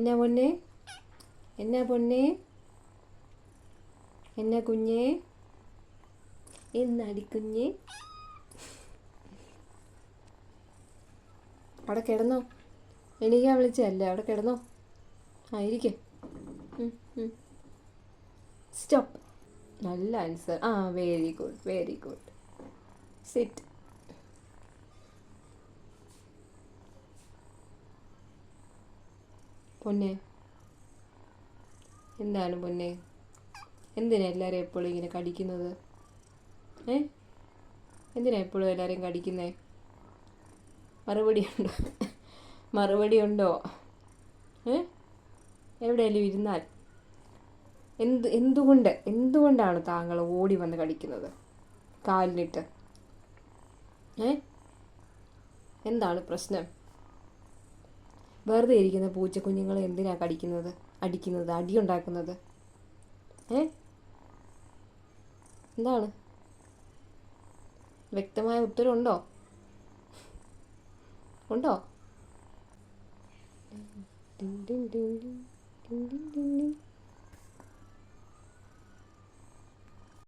എന്നാ പൊന്നെ, എന്നാ പൊന്നെ, എന്നാ കുഞ്ഞേ, എന്നാടി കുഞ്ഞേ. അവിടെ കിടന്നോ? എണീക്കാൻ വിളിച്ചതല്ലേ, അവിടെ കിടന്നോ. ആ ഇരിക്കെ. സ്റ്റോപ്പ്. നല്ല ആൻസർ. ആ very good, very good. Sit. പൊന്നെ, എന്താണ് പൊന്നെ? എന്തിനാ എല്ലാവരും എപ്പോഴും ഇങ്ങനെ കടിക്കുന്നത്? എന്തിനാ എപ്പോഴും എല്ലാവരെയും കടിക്കുന്നേ? മറുപടി ഉണ്ടോ? മറുപടി ഉണ്ടോ? എവിടെയെങ്കിലും ഇരുന്നാൽ എന്തുകൊണ്ടാണ് താങ്കൾ ഓടി വന്ന് കടിക്കുന്നത് കാലിനിട്ട്? എന്താണ് പ്രശ്നം? വെറുതെ ഇരിക്കുന്ന പൂച്ചക്കുഞ്ഞുങ്ങളെ എന്തിനാ കടിക്കുന്നത്, അടിക്കുന്നത്, അടിയുണ്ടാക്കുന്നത്? എന്താണ്? വ്യക്തമായ ഉത്തരം ഉണ്ടോ? ഉണ്ടോ?